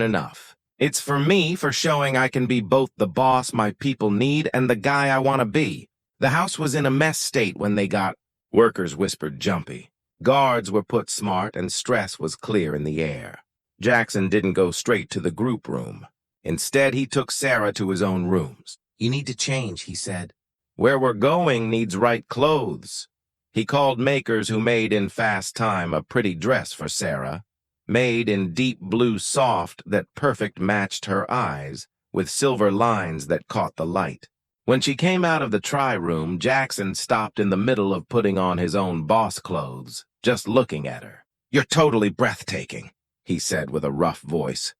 enough. It's for me for showing I can be both the boss my people need and the guy I want to be." The house was in a mess state when they got... Workers whispered jumpy. Guards were put smart and stress was clear in the air. Jackson didn't go straight to the group room. Instead, he took Sarah to his own rooms. "You need to change," he said. "Where we're going needs right clothes." He called makers who made in fast time a pretty dress for Sarah, made in deep blue soft that perfect matched her eyes, with silver lines that caught the light. When she came out of the try-room, Jackson stopped in the middle of putting on his own boss clothes, just looking at her. "You're totally breathtaking," he said with a rough voice.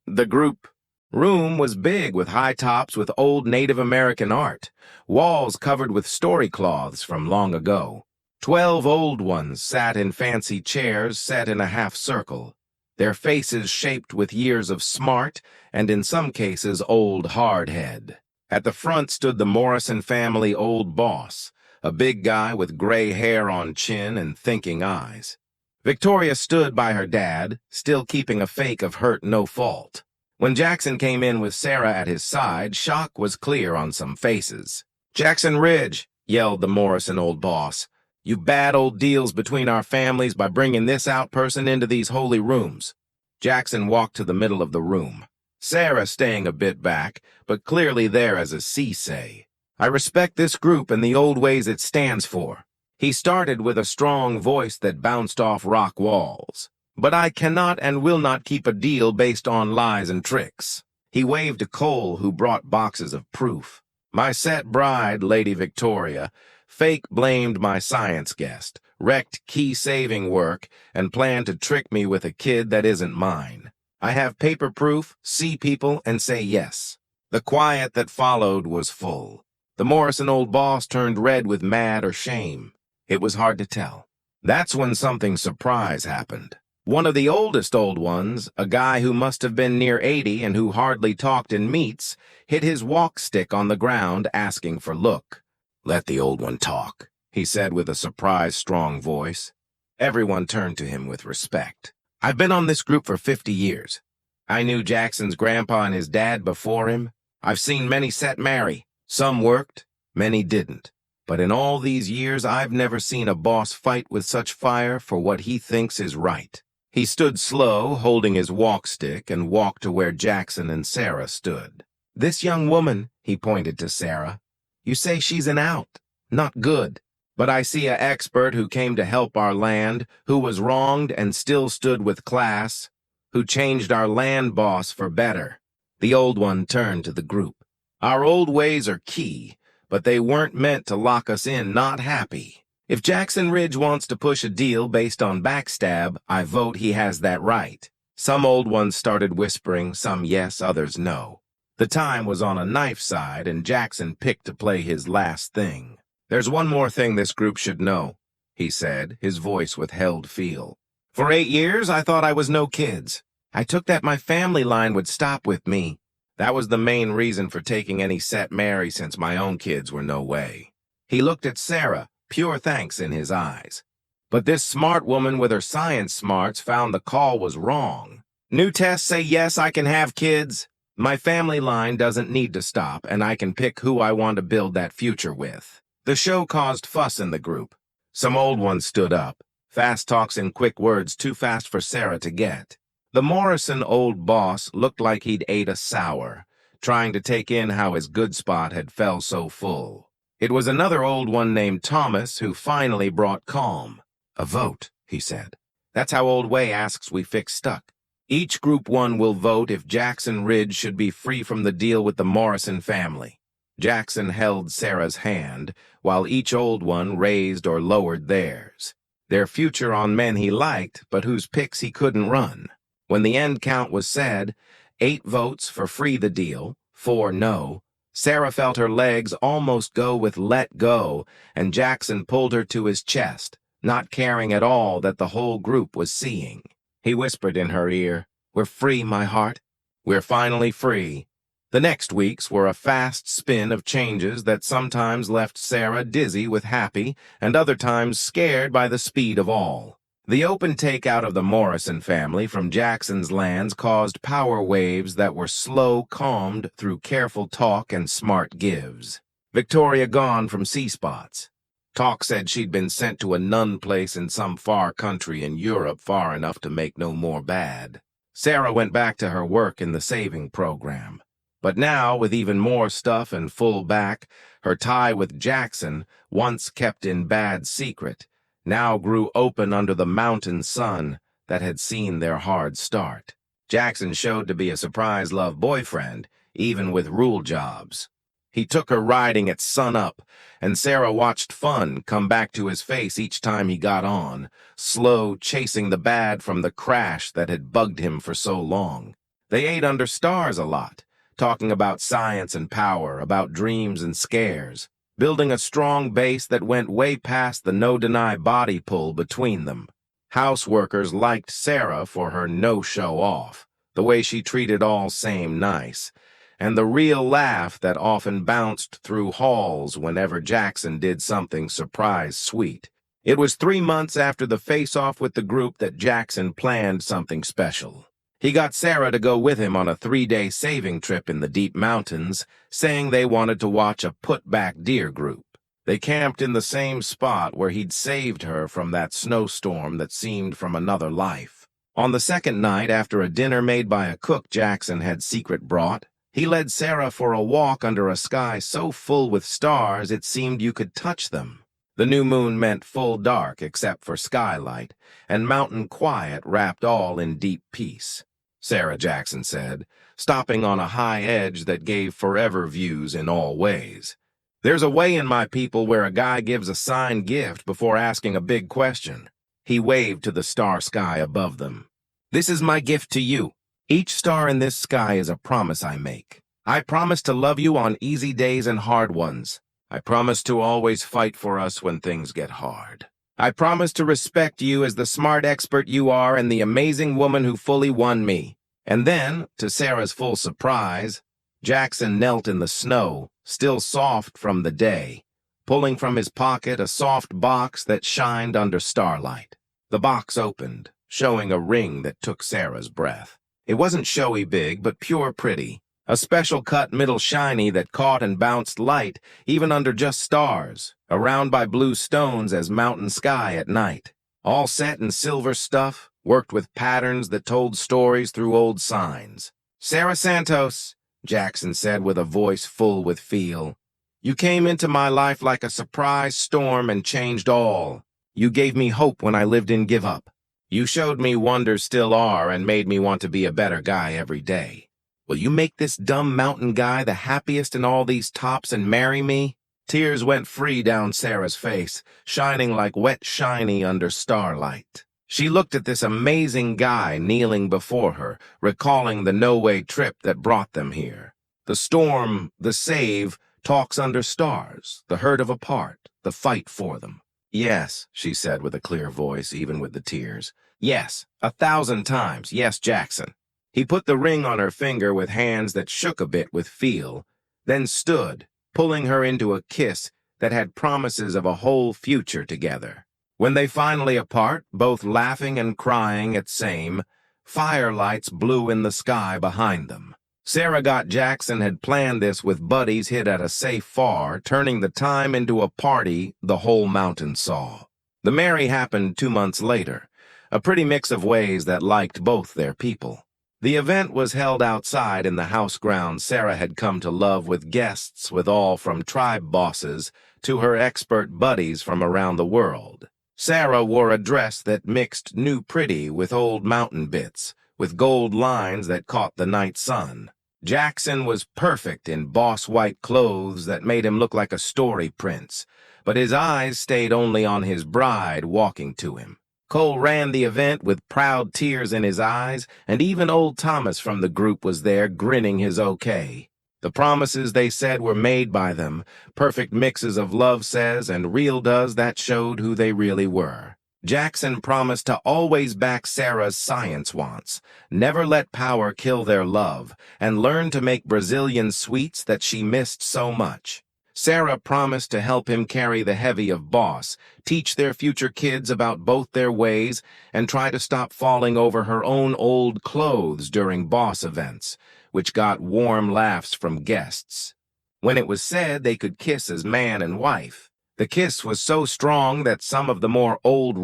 The group room was big with high tops with old Native American art, walls covered with story cloths from long ago. 12 old ones sat in fancy chairs set in a half circle, their faces shaped with years of smart and in some cases old hard head. At the front stood the Morrison family old boss, a big guy with gray hair on chin and thinking eyes. Victoria stood by her dad, still keeping a fake of hurt no fault. When Jackson came in with Sarah at his side, shock was clear on some faces. "Jackson Ridge," yelled the Morrison old boss, "you bad old deals between our families by bringing this out person into these holy rooms." Jackson walked to the middle of the room. Sarah staying a bit back, but clearly there as a say. "I respect this group and the old ways it stands for." He started with a strong voice that bounced off rock walls. "But I cannot and will not keep a deal based on lies and tricks." He waved to Cole, who brought boxes of proof. "My set bride, Lady Victoria, fake blamed my science guest, wrecked key saving work, and planned to trick me with a kid that isn't mine. I have paper proof, see people, and say yes. The quiet that followed was full. The Morrison old boss turned red with mad or shame. It was hard to tell. That's when something surprise happened. One of the oldest old ones, a guy who must have been near 80 and who hardly talked in meets, hit his walk stick on the ground asking for look. "Let the old one talk," he said with a surprised, strong voice. Everyone turned to him with respect. "I've been on this group for 50 years. I knew Jackson's grandpa and his dad before him. I've seen many set marry. Some worked, many didn't. But in all these years, I've never seen a boss fight with such fire for what he thinks is right." He stood slow, holding his walk stick, and walked to where Jackson and Sarah stood. "This young woman," he pointed to Sarah, "you say she's an out. Not good. But I see a expert who came to help our land, who was wronged and still stood with class, who changed our land boss for better." The old one turned to the group. "Our old ways are key, but they weren't meant to lock us in not happy. If Jackson Ridge wants to push a deal based on backstab, I vote he has that right." Some old ones started whispering, some yes, others no. The time was on a knife side, and Jackson picked to play his last thing. "There's one more thing this group should know," he said, his voice with held feel. "For 8 years, I thought I was no kids. I took that my family line would stop with me. That was the main reason for taking any set marry since my own kids were no way." He looked at Sarah, pure thanks in his eyes. "But this smart woman with her science smarts found the call was wrong. New tests say yes, I can have kids. My family line doesn't need to stop, and I can pick who I want to build that future with." The show caused fuss in the group. Some old ones stood up, fast talks and quick words too fast for Sarah to get. The Morrison old boss looked like he'd ate a sour, trying to take in how his good spot had fell so full. It was another old one named Thomas who finally brought calm. "A vote," he said. "That's how Old Way asks we fix stuck. Each Group 1 will vote if Jackson Ridge should be free from the deal with the Morrison family." Jackson held Sarah's hand, while each old one raised or lowered theirs. Their future on men he liked, but whose picks he couldn't run. When the end count was said, 8 votes for free the deal, 4 no, Sarah felt her legs almost go with let go, and Jackson pulled her to his chest, not caring at all that the whole group was seeing. He whispered in her ear, "We're free, my heart. We're finally free." The next weeks were a fast spin of changes that sometimes left Sarah dizzy with happy and other times scared by the speed of all. The open takeout of the Morrison family from Jackson's lands caused power waves that were slow calmed through careful talk and smart gives. Victoria gone from C-spots. Talk said she'd been sent to a nun place in some far country in Europe far enough to make no more bad. Sarah went back to her work in the saving program. But now, with even more stuff and full back, her tie with Jackson, once kept in bad secret, now grew open under the mountain sun that had seen their hard start. Jackson showed to be a surprise love boyfriend, even with rule jobs. He took her riding at sunup, and Sarah watched fun come back to his face each time he got on, slow chasing the bad from the crash that had bugged him for so long. They ate under stars a lot, talking about science and power, about dreams and scares, building a strong base that went way past the no-deny body pull between them. Houseworkers liked Sarah for her no-show-off, the way she treated all same nice, and the real laugh that often bounced through halls whenever Jackson did something surprise sweet. It was 3 months after the face-off with the group that Jackson planned something special. He got Sarah to go with him on a 3-day saving trip in the deep mountains, saying they wanted to watch a put-back deer group. They camped in the same spot where he'd saved her from that snowstorm that seemed from another life. On the second night, after a dinner made by a cook Jackson had secret brought, he led Sarah for a walk under a sky so full with stars it seemed you could touch them. The new moon meant full dark except for skylight, and mountain quiet wrapped all in deep peace. Sarah, Jackson said, stopping on a high edge that gave forever views in all ways. "There's a way in my people where a guy gives a signed gift before asking a big question." He waved to the star sky above them. "This is my gift to you. Each star in this sky is a promise I make. I promise to love you on easy days and hard ones. I promise to always fight for us when things get hard. I promise to respect you as the smart expert you are and the amazing woman who fully won me." And then, to Sarah's full surprise, Jackson knelt in the snow, still soft from the day, pulling from his pocket a soft box that shined under starlight. The box opened, showing a ring that took Sarah's breath. It wasn't showy big, but pure pretty. A special cut middle shiny that caught and bounced light, even under just stars, around by blue stones as mountain sky at night. All set in silver stuff, worked with patterns that told stories through old signs. "Sarah Santos," Jackson said with a voice full with feel. "You came into my life like a surprise storm and changed all. You gave me hope when I lived in give up. You showed me wonders still are and made me want to be a better guy every day. Will you make this dumb mountain guy the happiest in all these tops and marry me?" Tears went free down Sarah's face, shining like wet shiny under starlight. She looked at this amazing guy kneeling before her, recalling the no-way trip that brought them here. The storm, the save, talks under stars, the hurt of a part, the fight for them. "Yes," she said with a clear voice, even with the tears. "Yes, 1,000 times, yes, Jackson." He put the ring on her finger with hands that shook a bit with feel, then stood, pulling her into a kiss that had promises of a whole future together. When they finally apart, both laughing and crying at same, firelights blew in the sky behind them. Sarah got Jackson had planned this with buddies hid at a safe far, turning the time into a party the whole mountain saw. The marry happened 2 months later, a pretty mix of ways that liked both their people. The event was held outside in the house grounds Sarah had come to love, with guests with all from tribe bosses to her expert buddies from around the world. Sarah wore a dress that mixed new pretty with old mountain bits, with gold lines that caught the night sun. Jackson was perfect in boss white clothes that made him look like a story prince, but his eyes stayed only on his bride walking to him. Cole ran the event with proud tears in his eyes, and even old Thomas from the group was there grinning his okay. The promises they said were made by them, perfect mixes of love says and real does that showed who they really were. Jackson promised to always back Sarah's science wants, never let power kill their love, and learn to make Brazilian sweets that she missed so much. Sarah promised to help him carry the heavy of boss, teach their future kids about both their ways, and try to stop falling over her own old clothes during boss events, which got warm laughs from guests. When it was said they could kiss as man and wife, the kiss was so strong that some of the more old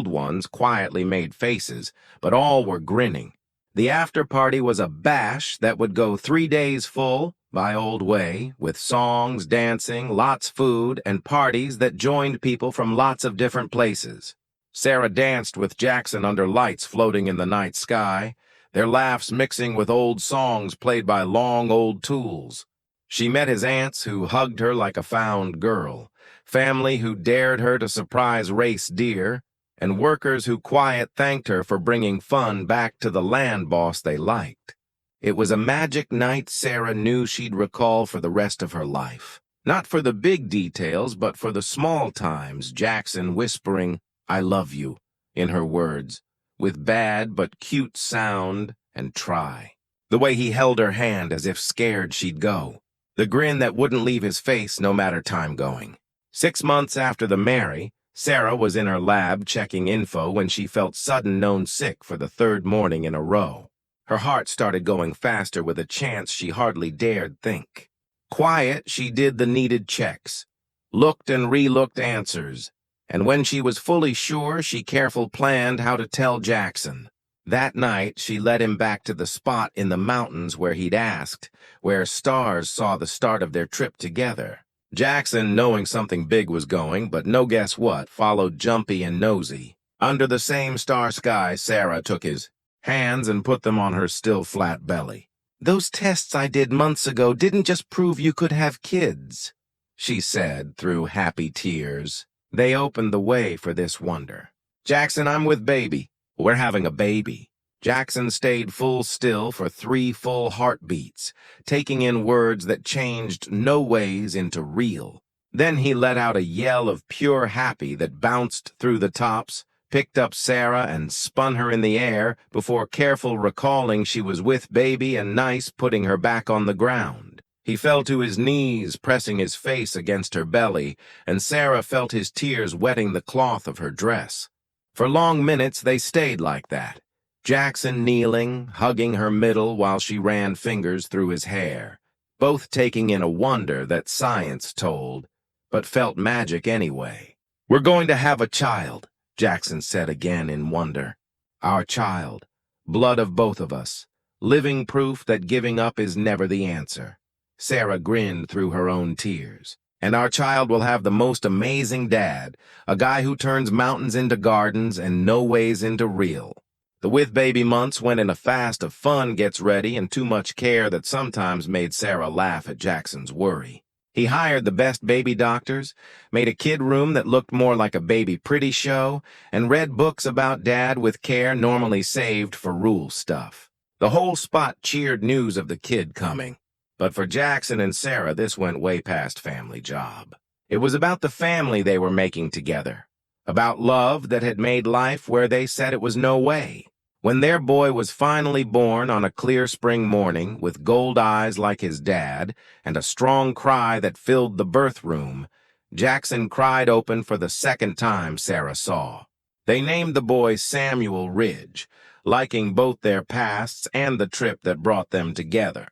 ones quietly made faces, but all were grinning. The after-party was a bash that would go 3 days full, by old way, with songs, dancing, lots food, and parties that joined people from lots of different places. Sarah danced with Jackson under lights floating in the night sky, their laughs mixing with old songs played by long old tools. She met his aunts who hugged her like a found girl, family who dared her to surprise race deer, and workers who quiet thanked her for bringing fun back to the land boss they liked. It was a magic night Sarah knew she'd recall for the rest of her life. Not for the big details, but for the small times, Jackson whispering, "I love you," in her words, with bad but cute sound and try. The way he held her hand as if scared she'd go. The grin that wouldn't leave his face no matter time going. 6 months after the marry, Sarah was in her lab checking info when she felt sudden known sick for the 3rd morning in a row. Her heart started going faster with a chance she hardly dared think. Quiet, she did the needed checks, looked and re-looked answers, and when she was fully sure, she careful planned how to tell Jackson. That night, she led him back to the spot in the mountains where he'd asked, where stars saw the start of their trip together. Jackson, knowing something big was going, but no guess what, followed jumpy and nosy. Under the same star sky, Sarah took his hands and put them on her still flat belly. "Those tests I did months ago didn't just prove you could have kids," she said through happy tears. They opened the way for this wonder. "Jackson, I'm with baby. We're having a baby." Jackson stayed full still for 3 full heartbeats, taking in words that changed no ways into real. Then he let out a yell of pure happy that bounced through the tops, picked up Sarah and spun her in the air before careful recalling she was with baby and nice, putting her back on the ground. He fell to his knees, pressing his face against her belly, and Sarah felt his tears wetting the cloth of her dress. For long minutes they stayed like that, Jackson kneeling, hugging her middle while she ran fingers through his hair, both taking in a wonder that science told, but felt magic anyway. "We're going to have a child," Jackson said again in wonder. "Our child, blood of both of us, living proof that giving up is never the answer." Sarah grinned through her own tears. "And our child will have the most amazing dad, a guy who turns mountains into gardens and no ways into real." The with baby months went in a fast of fun gets ready and too much care that sometimes made Sarah laugh at Jackson's worry. He hired the best baby doctors, made a kid room that looked more like a baby pretty show, and read books about dad with care normally saved for rule stuff. The whole spot cheered news of the kid coming. But for Jackson and Sarah, this went way past family job. It was about the family they were making together, about love that had made life where they said it was no way. When their boy was finally born on a clear spring morning, with gold eyes like his dad and a strong cry that filled the birth room, Jackson cried open for the second time Sarah saw. They named the boy Samuel Ridge, liking both their pasts and the trip that brought them together.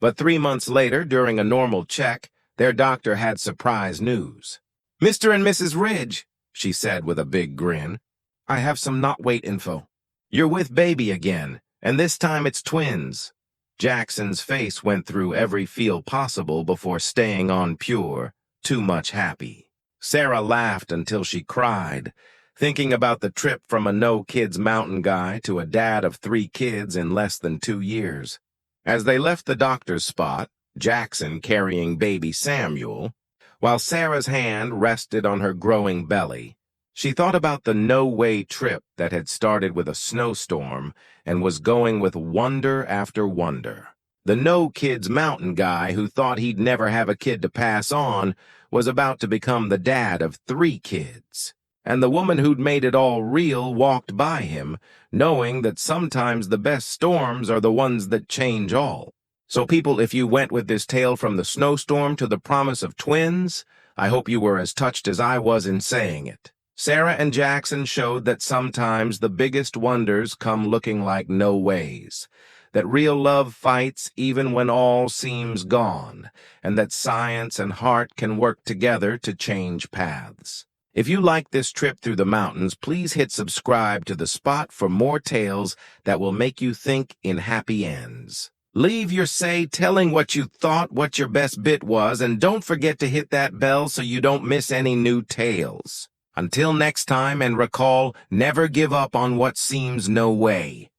But 3 months later, during a normal check, their doctor had surprise news. "Mr. and Mrs. Ridge," she said with a big grin, "I have some not-wait info. You're with baby again, and this time it's twins." Jackson's face went through every feel possible before staying on pure, too much happy. Sarah laughed until she cried, thinking about the trip from a no-kids mountain guy to a dad of 3 kids in less than 2 years. As they left the doctor's spot, Jackson carrying baby Samuel, while Sarah's hand rested on her growing belly, she thought about the no-way trip that had started with a snowstorm and was going with wonder after wonder. The no-kids mountain guy who thought he'd never have a kid to pass on was about to become the dad of 3 kids. And the woman who'd made it all real walked by him, knowing that sometimes the best storms are the ones that change all. So people, if you went with this tale from the snowstorm to the promise of twins, I hope you were as touched as I was in saying it. Sarah and Jackson showed that sometimes the biggest wonders come looking like no ways, that real love fights even when all seems gone, and that science and heart can work together to change paths. If you like this trip through the mountains, please hit subscribe to The Spot for more tales that will make you think in happy ends. Leave your say telling what you thought, what your best bit was, and don't forget to hit that bell so you don't miss any new tales. Until next time, and recall, never give up on what seems no way.